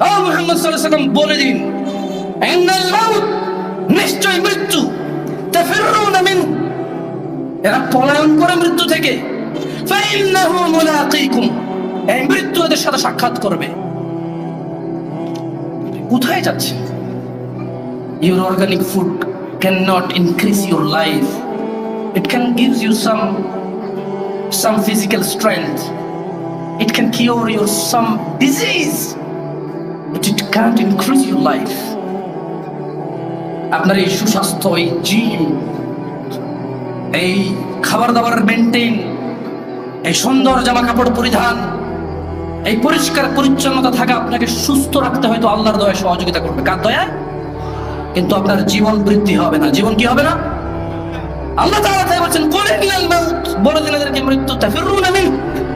ও মুহাম্মদ সাল্লাল্লাহু আলাইহি ওয়াসাল্লাম বলে দিন, ইন্নাল মাউত, নিশ্চয় মৃত্যু, তাফিরুনা মিনহু, এরা পলায়ন করে মৃত্যু থেকে, ফাইন্নাহু মুলাকীকুম, এই মৃত্যু এদের সাথে সাক্ষাৎ করবে। কোথায় যাচ্ছে? Your organic food cannot increase your life. It can give you some physical strength. It can cure your some disease, but it can't increase your life. আপনার এই সুস্বাস্থ্য, এই জিম, এই খাবার দাবার মেনটেন, এই সুন্দর জামা কাপড় পরিধান, এই পরিষ্কার পরিচ্ছন্নতা থাকা আপনাকে সুস্থ রাখতে হয়তো আল্লাহর দয়া সহযোগিতা করবে। কার দয়া? কিন্তু আপনার জীবন বৃদ্ধি হবে না। জীবন কি হবে না? আল্লাহ তাআলা তাই বলেন, কুল ইন্নাল মাউত, বলে দিন এদেরকে মৃত্যু, তাফিরুনা মিন,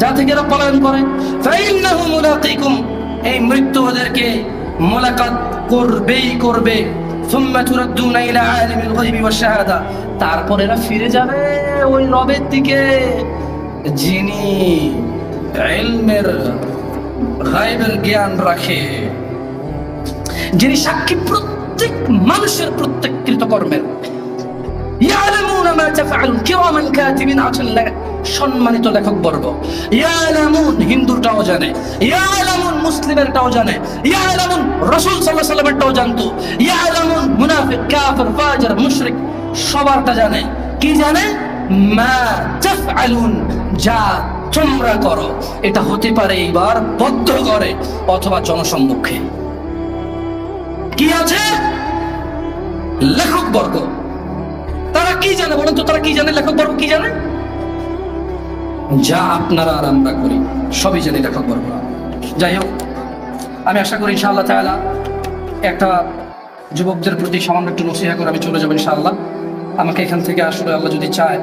যা থেকে এরা পলায়ন করে, ফাইন্নাহু মুলাকীকুম, এই মৃত্যু ওদেরকে মুলাকাত করবেই করবে। সুম্মা তুরাদ্দুনা ইলা আলিমিল গায়বি ওয়াশ শাহাদা, তারপর এরা ফিরে যাবে ওই রবের দিকে যিনি ইলমের গায়বের জ্ঞান রাখে, যিনি সাক্ষী প্রত্যেক মানুষের প্রত্যেক কৃতকর্মের। ইয়ালামুনা মা তাফআলুন, কিরামান কাতিবিন, আছেন সম্মানিত লেখক বর্গ। ইয়ালামুন, হিন্দুরটাও জানে, ইয়ালামুন মুসলিমেরটাও জানে, ইয়ালামুন রাসূল সাল্লাল্লাহু আলাইহি ওয়াসাল্লামেরটাও জানতো, ইয়ালামুন মুনাফিক, কাফির, ফাজির, মুশরিক সবারটা জানে। কি জানে? মা তাফআলুন, যা তোমরা করো। এটা হতে পারে এইবার বদ্ধ করে অথবা জনসম্মুখে। কি আছে? লেখক বর্গ তারা কি জানে বলেন তো? তারা কি জানে? লেখক বর্গ কি জানে? যা আপনারা আর আমরা করি সবই জানি লেখক বর্গ। যাই হোক, আমি আশা করি ইনশাআল্লাহ তাআলা একটা যুবকদের প্রতি সামান্য একটু নসিহত করে আমি চলে যাবো ইনশাআল্লাহ। আমাকে এখান থেকে আসলে আল্লাহ যদি চায়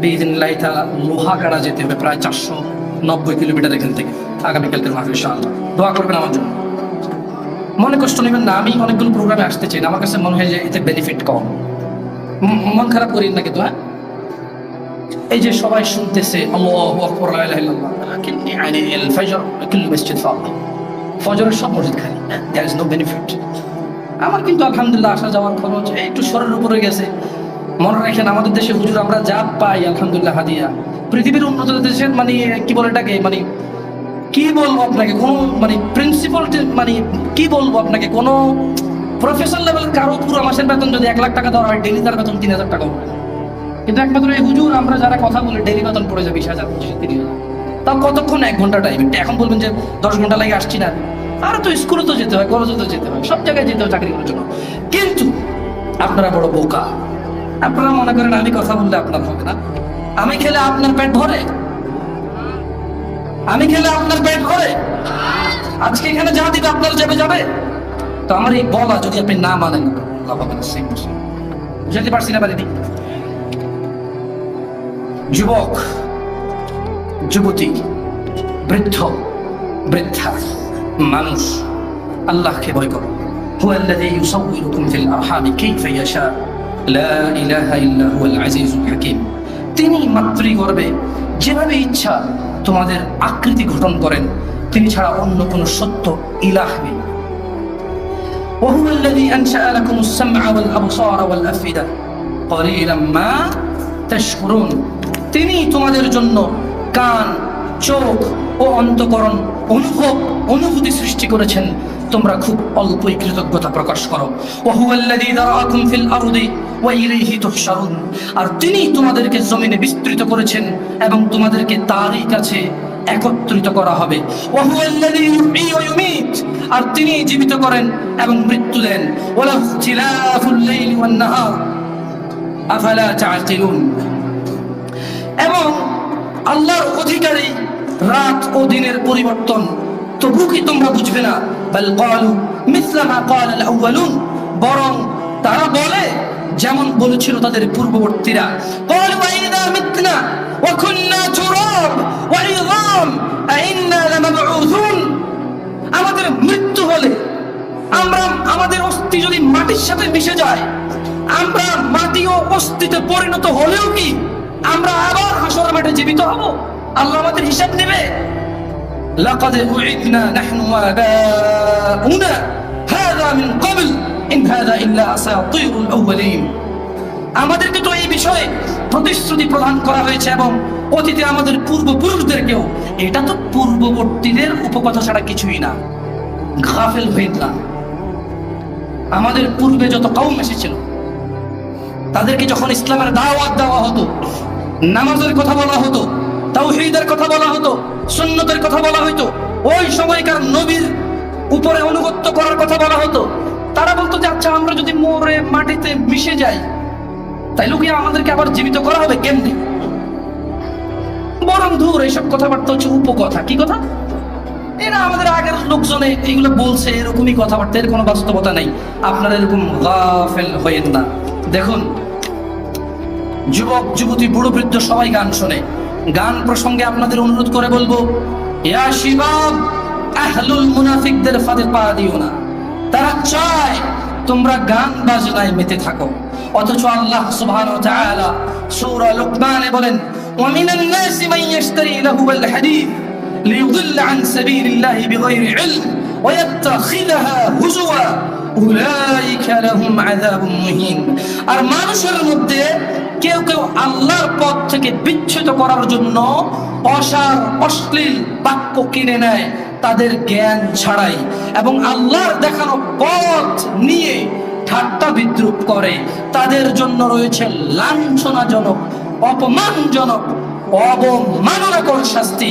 বিইذنিল্লাহি তাআলা লোহাগাড়া যেতে হবে, প্রায় 490 কিলোমিটার এখান থেকে আগামীকালকে মাহফিল ইনশাআল্লাহ। দোয়া করবেন আমার জন্য। মনে কষ্ট নেবেন না, আমি অনেকগুলো প্রোগ্রামে আসতে চাই না, আমার কাছে মনে হয় যে এতে বেনিফিট কম। মন খারাপ করি না কিন্তু। হ্যাঁ, এই যে সবাই শুনতেছে আল্লাহু আকবার, লা ইলাহা ইল্লাল্লাহ, কিন্তু আল ফজর কুল্লু মসজিদ ফাদা, ফজরের সব মসজিদ খালি, দেয়ার ইজ নো বেনিফিট। আমার কিন্তু আলহামদুলিল্লাহ আসা যাওয়ার খরচ একটু শরীরের উপরে গেছে। মনে রাখেন, আমাদের দেশে হুজুর আমরা যা পাই আলহামদুলিল্লাহ হাদিয়া। পৃথিবীর উন্নত দেশের মানে কি বলে এটাকে, মানে কি বলবো আপনাকে, কোনো মানে প্রিন্সিপাল, মানে কি বলবো আপনাকে, কোনো প্রফেসর লেভেলের কারো পুরো মাসের বেতন যদি 1 লাখ টাকা দেওয়া হয়, ডেলি তার বেতন 3000 টাকা হবে। কিন্তু একমাত্র এই হুজুর আমরা যারা কথা বলি, ডেলি বেতন পড়ে যায় 20,000, 25,000, 30,000। তাও কতক্ষণ? 1 ঘন্টা টাইম। এখন বলবেন যে 10 ঘন্টা লাগে আসছি না, আর তো স্কুলে তো যেতে হয়, কলেজে তো যেতে হয়, সব জায়গায় যেতে হয় চাকরি করার জন্য। কিন্তু আপনারা বড় বোকা। আপনারা মনে করেন আমি কথা বললে আপনার হবে না। আমি খেলে আপনার পেট ভরে? আমি খেলে আপনার পেট ভরে? আজকে এখানে যা দিবে আপনার যাবে। তো আমার এই বলা যদি আপনি না মানেন, লাভ হবে না। বুঝতে পারছি না বাড়ি? যুবক, যুবতী, বৃদ্ধ, বৃদ্ধা, মানুষ, আল্লাহকে ভয় করো। হুয়াল্লাযী ইউসাউইরুকুম ফিল আরহামি কাইফা ইয়াশা, লা ইলাহা ইল্লা হুয়াল আজিজুল হাকীম। তিনি মাতৃগর্ভে যেভাবে ইচ্ছা তোমাদের আকৃতি গঠন করেন, তিনি ছাড়া অন্য কোন সত্য ইলাহ নেই। وهو الذي أنشأ لكم السمع والأبصار والأفئدة قليلا ما تشكرون। তিনি তোমাদের জন্য কান, চোখ ও অন্তঃকরণ, অনুভূতি সৃষ্টি করেছেন, তোমরা খুব অল্পই কৃতজ্ঞতা প্রকাশ করো। وهو الذي ذرأكم في الأرض وإليه تحشرون। আর তিনি তোমাদেরকে জমিনে বিস্তৃত করেছেন এবং তোমাদেরকে তারই কাছে একত্রিত করা হবে। وهو الذي يحيي ويميت। আর তিনি জীবিত করেন এবং মৃত্যু দেন। وله اختلاف الليل والنهار أفلا تعقلون। এবং আল্লাহর অধিকারী রাত ও দিনের পরিবর্তন, তবু কি তোমরা বুঝবে না? বাল ক্বালু মিসলা মা ক্বাল আল আউয়ালুন। বরং তারা বলে যেমন বলেছিল তাদের পূর্ববর্তীরা। ক্বালু আইযা মিতনা ওয়া কুননা তুরাব ওয়া ইযাম আইন্না লামাবউসুন। আমাদের মৃত্যু হলে, আমরা আমাদের অস্থি যদি মাটির সাথে মিশে যায়, আমরা মাটি ও অস্থিতে পরিণত হলেও কি আমরা আবার হাসরের মাঠে জীবিত হব? আল্লাহ আমাদের হিসাব নেবে। লাকাদ উইদনা নাহনু ওয়া আবাউনা ইল্লা আসাতিরুল আউয়ালিন। আমাদেরকে তো এই বিষয়ে প্রতিশ্রুতি প্রদান করা হয়েছে এবং অতীতে আমাদের পূর্বপুরুষদেরকেও। এটা তো পূর্ববর্তীদের উপকথা ছাড়া কিছুই না। গাফেল হইন না। আমাদের পূর্বে যত কওম এসেছিল তাদেরকে যখন ইসলামের দাওয়াত দেওয়া হতো, নামাজের কথা বলা হতো, তাওহীদের কথা বলা হতো, সুন্নতের কথা বলা হতো, ওই সময়কার নবীর উপরে আনুগত্য করার কথা বলা হতো, তারা বলতো যে আচ্ছা আমরা যদি মরে মাটিতে মিশে যাই তাইলে কি আমাদেরকে আবার জীবিত করা হবে কেমনে? বরং ধুর এইসব কথাবার্তা হচ্ছে উপকথা। কি কথা? এরা আমাদের আগের লোকজনে এইগুলো বলছে, এরকমই কথাবার্তা, এর কোনো বাস্তবতা নেই। আপনারা এরকম গাফেল হয়েন না। দেখুন, যুবক যুবতী বুড়ো বৃদ্ধ সবাই গান শোনে। গান প্রসঙ্গে আপনাদের অনুরোধ করে বলবো, ইয়া শিবাব, আহলুল মুনাফিকদের ফাঁদে পা দিও না। তারা চায় তোমরা গান বাজনায় মেতে থাকো, অথচ আল্লাহ সুবহানাহু ওয়া তাআলা সূরা লুকমানে বলেন, ওয়া মিনান নাসি মান ইয়াশতারি লাহুল হাদীস লিয়ুদিল্লা আন সাবিলিল্লাহি বিগাইরি ইলম ওয়া ইয়াত্তাখিযাহা হুজুয়া উলাইকা লাহুম আযাবুম মুহিন। আর মানুষের মধ্যে কেউ কেউ আল্লাহর পথ থেকে বিচ্যুত করার জন্য অসার অশ্লীল বাক্য কিনে নেয় তাদের জ্ঞান ছাড়াই, এবং আল্লাহর দেখানো পথ নিয়ে ঠাট্টা বিদ্রুপ করে। তাদের জন্য রয়েছে লাঞ্ছনাজনক, অপমানজনক, অবমাননাকর শাস্তি।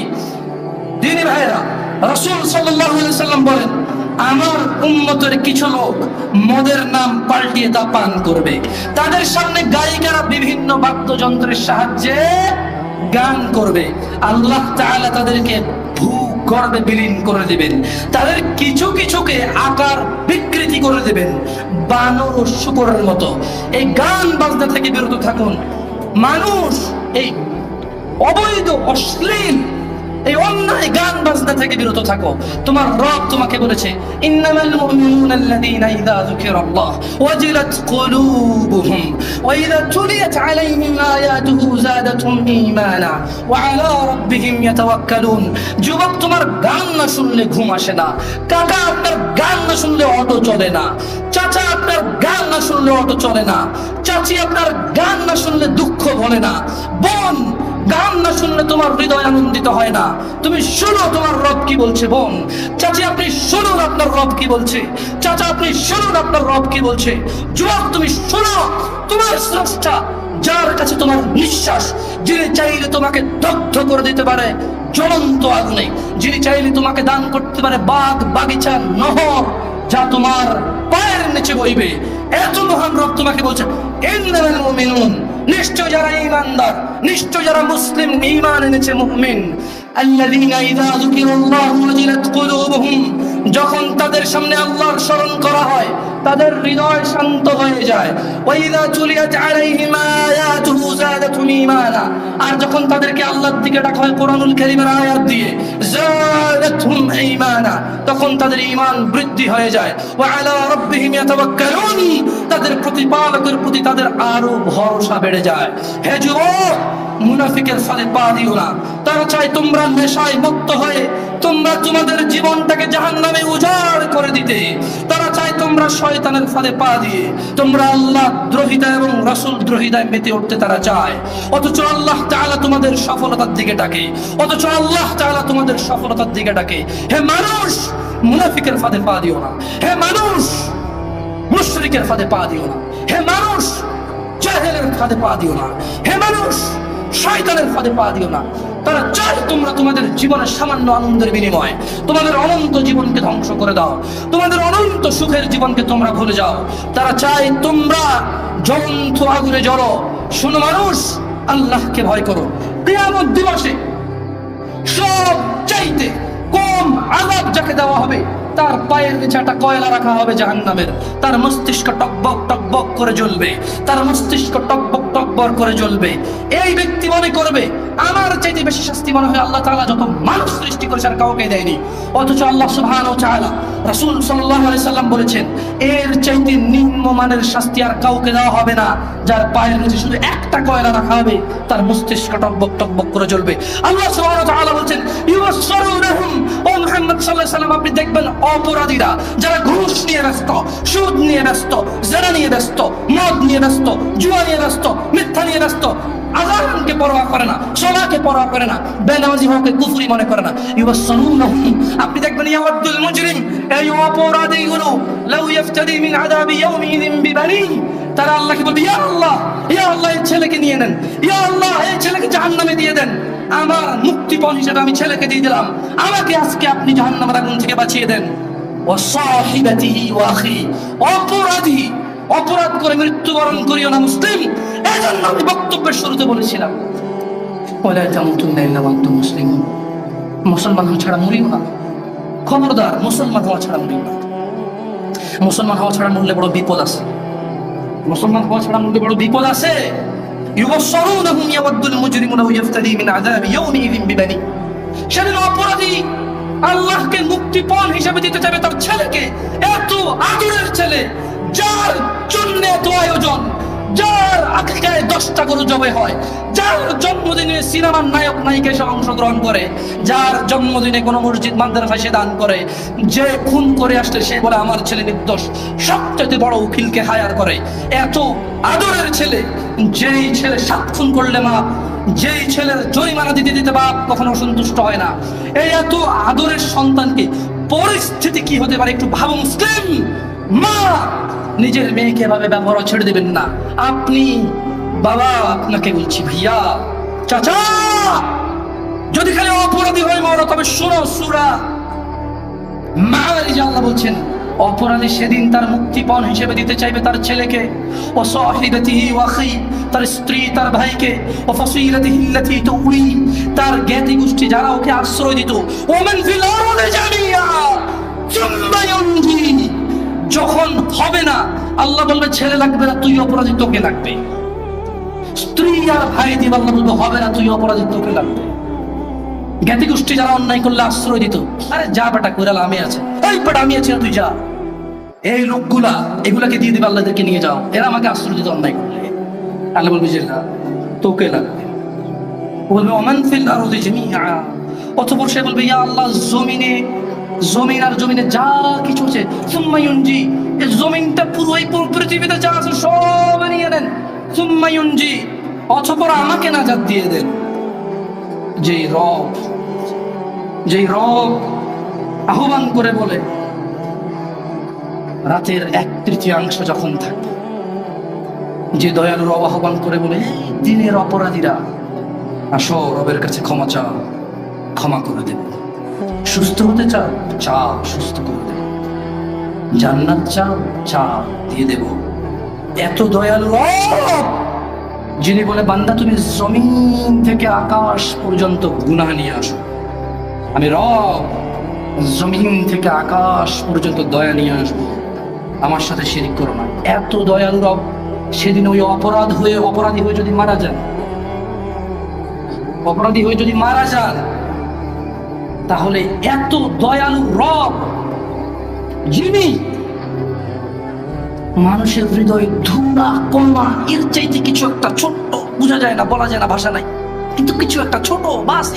দিনী ভাইরা, রাসূল সাল্লাল্লাহু আলাইহি সাল্লাম বলেন, আমার উম্মতের কিছু লোক মদের নাম পাল্টিয়ে তা পান করবে। তাদের সামনে গায়িকারা বিভিন্ন বাদ্যযন্ত্রের সাহায্যে গান করবে। আল্লাহ তাআলা তাদেরকে ভূগর্ভে বিলীন করে দিবেন। তাদের কিছু কিছুকে আকার বিকৃতি করে দিবেন বানর ও শূকরের মতো। এই গান বাজনা থেকে বিরত থাকুন। মানুষ এই অবৈধ অশ্লীল এই অন্যায় গান বাজনা থেকে বিরত থাকো। তোমার রব তোমাকে বলেছে, ইন্নামাল মুমিনুনা আল্লাযীনা ইযা যুকিরাল্লাহ ওয়াজিলাত কুলুবুহুম ওয়া ইযা তুলিয়াত আলাইহিম আয়াতুহু যাদাতুহুম ঈমানা ওয়া আলা রাব্বিহিম ইয়াতাওয়াক্কালুন। যুবক, তোমার গান না শুনলে ঘুম আসে না। কাকা, আপনার গান না শুনলে অটো চলে না। চাচা, আপনার গান না শুনলে অটো চলে না। চাচি, আপনার গান না শুনলে দুঃখ ভরে না। বোন, গান না শুনলে তোমার হৃদয় আনন্দিত হয় না। তুমি শোনো তোমার রব কি বলছে। বোন, চাচি, আপনি শুনুন আপনার রব কি বলছে। চাচা, আপনি শুনুন আপনার রব কি বলছে। যুবক, তুমি শোনো তোমার স্রষ্টা, যার কাছে তোমার নিঃশ্বাস, যিনি চাইলে তোমাকে দগ্ধ করে দিতে পারে জ্বলন্ত আগুনে, যিনি চাইলে তোমাকে দান করতে পারে বাগ বাগিচা নহর যা তোমার পায়ের নিচে বইবে। এত মহান রব তোমাকে বলছে, ইন্নাল মুমিনুন, নিশ্চয় যারা ঈমানদার, নিশ্চয় যারা মুসলিম, ঈমান এনেছে, মুমিন, আল্লাযীনা ইযা যুকিরাল্লাহু ওয়াজিলাত কুলুবুহুম, যখন তাদের সামনে আল্লাহর স্মরণ করা হয় তাদের হৃদয় শান্ত হয়ে যায়। ওয়া ইযা তুলিয়াত আলাইহিম আয়াতুহু যাদাতুহুম ঈমানা, আর যখন তাদেরকে আল্লাহর দিকে ডাকা হয় কোরআনুল কারীমের আয়াত দিয়ে, যাদাতুহুম ঈমানা, তখন তাদের ঈমান বৃদ্ধি হয়ে যায়। ওয়া আলা রাব্বিহিম ইয়াতাওয়াক্কালুন, তাদের প্রতিপালকের প্রতি তাদের আরো ভরসা বেড়ে যায়। হে যুবক, মুনাফিকের ফাঁদে পা দিও না। তারা চায় তোমরা নেশায় মত্ত হয়ে তোমরা তোমাদের জীবনটাকে জাহান্নামে উজাড় করে দিতে। তারা চায় তোমরা শয়তানের ফাঁদে পা দিয়ে তোমরা আল্লাহ দ্রোহিতা এবং রাসূল দ্রোহিতায় মেতে উঠতে তারা চায়। অথচ আল্লাহ তাআলা তোমাদের সফলতার দিকে ডাকে, অথচ আল্লাহ তাআলা তোমাদের সফলতার দিকে ডাকে। হে মানুষ, মুনাফিকের ফাঁদে পা দিও না। হে মানুষ, মুশরিকের ফাঁদে পা দিও না। হে মানুষ, জাহেলের ফাঁদে পা দিও না। হে মানুষ, শয়তানের ফাঁদে পা দিও না। তারা চায় তোমরা তোমাদের জীবনের সামান্য আনন্দের বিনিময়ে তোমাদের অনন্ত জীবনকে ধ্বংস করে দাও, তোমাদের অনন্ত সুখের জীবনকে তোমরা ভুলে যাও। তারা চায় তোমরা জ্বলন্ত আগুনে জ্বলো। শোনো মানুষ, আল্লাহকে ভয় করো। কিয়ামত দিবসে সব চাইতে কম আযাব যাকে দেওয়া হবে তার পায়ের নিচে একটা কয়লা রাখা হবে জাহান্নামের। তার মস্তিষ্ক টকবক টকবক করে জ্বলবে, তার মস্তিষ্ক টকবক টকবক করে জ্বলবে। এই ব্যক্তি মনে করবে আমার চাইতে বেশি শাস্তি মনে হয় আল্লাহ তাআলা যত মানুষ সৃষ্টি করেছেন কাউকে দেয়নি। অথচ আল্লাহ সুবহানাহু ওয়া তাআলা, রাসূল সাল্লাল্লাহু আলাইহি সাল্লাম বলেছেন, এর চাইতে নিম্নমানের শাস্তি আর কাউকে দেওয়া হবে না, যার পায়ের নিচে শুধু একটা কয়লা রাখা হবে, তার মস্তিষ্ক টকবক টকবক করে জ্বলবে। আল্লাহ সুবহানাহু ওয়া তাআলা বলেছেন, ইউসারুনহুম মুহাম্মদ সাল্লাল্লাহু আলাইহি ওয়াসাল্লাম আপনি দেখবেন অপরাধীরা যারা ঘুষ নিয়ে ব্যস্ত, সুদ নিয়ে ব্যস্ত, জেনা নিয়ে ব্যস্ত, মদ নিয়ে ব্যস্ত, জুয়া নিয়ে ব্যস্ত, মিথ্যা নিয়ে ব্যস্ত, আযানকে পরোয়া করে না, সালাতকে পরোয়া করে না, বেনামাজি হওয়াকে কুফরি মনে করে না, ইউসাল্লুনাহুম আপনি দেখবেন ইয়াওয়াদুল মুজরিম এই অপরাধীগুলো লাউ ইফতাদি মিন আযাবি ইয়াউমিযিন বিবানি তারা আল্লাহকে বলবে ইয়া আল্লাহ এই ছেলেকে নিয়ে নেন, ইয়া আল্লাহ এই ছেলেকে জাহান্নামে দিয়ে দেন, আমার মুক্তিপণ হিসেবে আমি ছেলেকে দিয়ে দিলাম, আমাকে আজকে আপনি জাহান্নামের আগুন থেকে বাঁচিয়ে দেন। ওয়া সাহিবাতিহি ওয়া আখি অপরাধী অপরাধ করে মৃত্যুবরণ করিও না মুসলিম। এজন্য আমি বক্তব্যের শুরুতে বলেছিলাম ওয়ালা তামুতুন্না ইল্লা ওয়া আনতুম মুসলিমুন, মুসলমান হওয়া ছাড়া মরিও না, খবরদার মুসলমান হওয়া ছাড়া মরিও না। মুসলমান হওয়া ছাড়া মরলে বড় বিপদ আছে, মুসলমান হওয়া ছাড়া মরলে বড় বিপদ আছে। ইউবশরুনহুম ইয়াওয়াদুল মুজরিমুনা ইয়াফতাদি মিন আযাবি ইয়াউমিযিন বিবানি সেদিন অপরাধী আল্লাহকে মুক্তিপণ হিসেবে দিতে চাইবে তার ছেলেকে, এত আদরের ছেলে যার জন্য এত আয়োজন, যার আকিকায় 10টা গরু জবে হয়, যার জন্মদিনে সিনেমার নায়ক নায়িকা এসে অংশগ্রহণ করে, যার জন্মদিনে কোনো মসজিদ মাদ্রাসায় সে দান করে, যে খুন করে আসলে সে বলে আমার ছেলে নির্দোষ, সবচেয়ে বড় উকিলকে হায়ার করে, এত আদরের ছেলে, যেই ছেলে 7 খুন করলে মা, যেই ছেলের জরিমানা দিতে দিতে বাপ কখনো সন্তুষ্ট হয় না, এই এত আদরের সন্তানকে পরিস্থিতি কি হতে পারে একটু ভাবো মুসলিম। মা নিজের মেয়েকে এভাবে ব্যবহার ছেড়ে দেবেন না। আপনি বাবা, আপনাকে বলছি ভাইয়া, চাচা, যদি খালি অপরাধী হয় মরো তবে শোনো সূরা মাআরিজ আল্লাহ বলছেন অপরাধী সেদিন তার মুক্তিপণ হিসেবে দিতে চাইবে তার ছেলেকে, ও সাহিবাতিহি ওয়া আখি তার স্ত্রী তার ভাইকে, ও ফাসিলাতিহি আল্লাতী তুউই তার জ্ঞাতি গোষ্ঠী যারা ওকে আশ্রয় দিত, ওয়া মান ফিল আরদি জামিআ সুম্মা ইউনজি যখন হবে না আল্লাহ বলবে ছেলে লাগবে না তুই অপরাধী তোকে লাগবে, স্ত্রী আর ভাই দিয়ে আল্লাহ বলবে হবে না তুই অপরাধী তোকে লাগবে। জ্ঞাতি গোষ্ঠী যারা অন্যায় করলে আশ্রয় দিত, আরে যা বেটা কইরাল আমি আছে, এই বেটা আমি আছি না তুই যা, এই লোকগুলা এগুলাকে দিয়ে দিবে আল্লাহদেরকে নিয়ে যাও, এরা আমাকে আশ্রয় দিত অন্যায় করলে, আল্লাহ বলবে যে না তোকে লাগবে। বলবে ওমান ফিল আরদি জামিআ অতঃপর সে বলবে ইয়া আল্লাহ জমিন আর জমিনে যা কিছু আছে সুম্মা ইউনজি এই জমিনটা পুরোই পুরো পৃথিবীতে যা আছে সব নিয়ে নেন, সুম্মা ইউনজি অতঃপর আমাকে নাজাত দিয়ে দেন। যেই রব আহ্বান করে বলে রাতের 1/3 যখন থাকে, যে দয়ালু রব আহ্বান করে বলে দিনের অপরাধীরা আসো রবের কাছে ক্ষমা চাও, ক্ষমা করে দেব, সুস্থ হতে চাও চাও সুস্থ করে দেব, জান্নাত চাও চাও দিয়ে দেব। এত দয়ালু রব যিনি বলে বান্দা তুমি জমিন থেকে আকাশ পর্যন্ত গুনাহ নিয়ে আসো, আমি রব জমিন থেকে আকাশ পর্যন্ত দয়া নিয়ে আসবো, আমার সাথে শিরিক করো না। এত দয়ালু রব সেদিন ওই অপরাধী হয়ে যদি মারা যান তাহলে এত দয়ালু রব যিনি মানুষের হৃদয় ধুলা কমা এর চাইতে কিছু একটা ছোট্ট, বোঝা যায় না, বলা যায় না, ভাষা নাই, কিন্তু কিছু একটা ছোট, বাস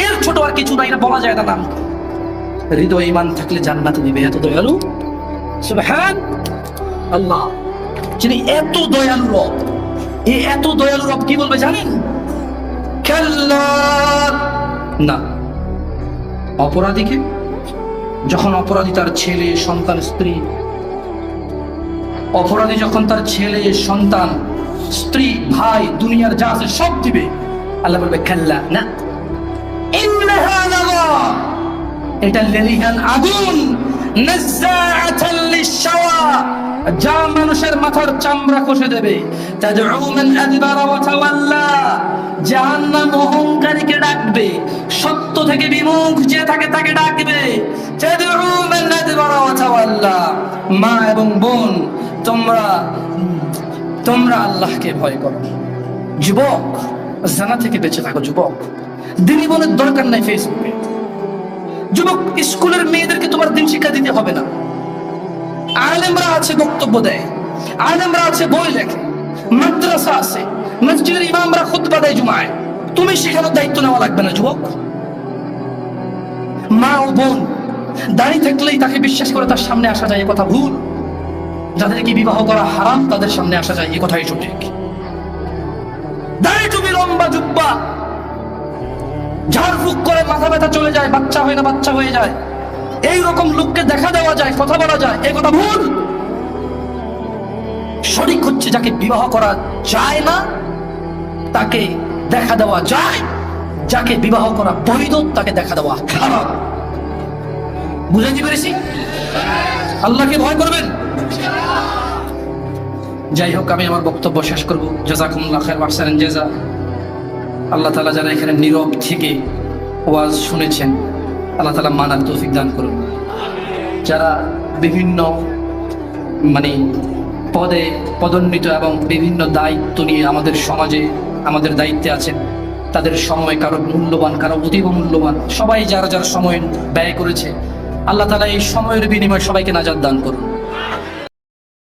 এর ছোট আর কিছু নাই, না বলা যায় না নাম। হৃদয় ঈমান থাকলে জান্নাতে দিবে, এত দয়ালু সুবহান আল্লাহ, যিনি এত দয়ালু রব। এই এত দয়ালু রব কি বলবে জানেন? কাল্লা না, অপরাধীকে যখন অপরাধী তার ছেলে সন্তান স্ত্রী, অপরাধী যখন তার ছেলে সন্তান স্ত্রী ভাই দুনিয়ার যা আছে সব দিবে, আল্লাহ বলবে কাল্লা না, ইন্নাহা লাযা এটা লেলিহান আগুন, নাযাআতাল লিশ-শাওয়া যা মানুষের মাথার চামড়া কষে দেবে, তাদউ মান আদবারা ওয়া তাওয়াল্লা জাহান্নাম অহংকারীকে ডাকবে, সত্য থেকে বিমুখ যে থাকে তাকে ডাকবে, তাদউ মান আদবারা ওয়া তাওয়াল্লা। মা এবং বোন তোমরা আল্লাহকে ভয় করো, যুবক জানা থেকে বেঁচে থাকো, যুবক দিনী বোনের দরকার নাই ফেসবুকে, যুবক স্কুলের মেয়েদেরকে তোমার দিন শিক্ষা দিতে হবে না, আলেমরা আছে বক্তব্য দেয়, আলেমরা আছে বই লেখে, মাদ্রাসা আছে, মসজিদের ইমামরা খুতবা দেয় জুমায়, তুমি শেখানোর দায়িত্ব নেওয়া লাগবে না যুবক। মা ও বোন দাড়ি থাকলেই তাকে বিশ্বাস করে তার সামনে আসা যায়, এ কথা ভুল। যাদেরকে বিবাহ করা হারাম তাদের সামনে আসা যায়, এ কথাই সঠিক। দাড়ি টুপি লম্বা জুব্বা ঝাড়ফুঁক করে মাথা ব্যথা চলে যায়, বাচ্চা হয় না বাচ্চা হয়ে যায়, এই রকম লোককে দেখা দেওয়া যায়, কথা বলা যায়, এ কথা ভুল। সঠিক হচ্ছে যাকে বিবাহ করা যায় না তাকে দেখা দেওয়া যায়, যাকে বিবাহ করা বৈধ তাকে দেখা দেওয়া হারাম। বুঝাইতে পেরেছি? আল্লাহকে ভয় করবেন। যাই হোক, আমি আমার বক্তব্য শেষ করব। জাযাকুমুল্লাহ খাইর ওয়া আহসানাল জাযা। আল্লাহ তাআলা যারা এখানে নীরব থেকে ওয়াজ শুনেছেন, আল্লাহ তাআলা মানার তৌফিক দান করুন। যারা বিভিন্ন পদে পদোন্নীত এবং বিভিন্ন দায়িত্ব নিয়ে আমাদের সমাজে আমাদের দায়িত্বে আছেন, তাদের সময় কারো মূল্যবান, কারো অতীব মূল্যবান, সবাই যারা যারা সময় ব্যয় করেছে, আল্লাহ তাআলা এই সময়ের বিনিময়ে সবাইকে নাজাত দান করুন।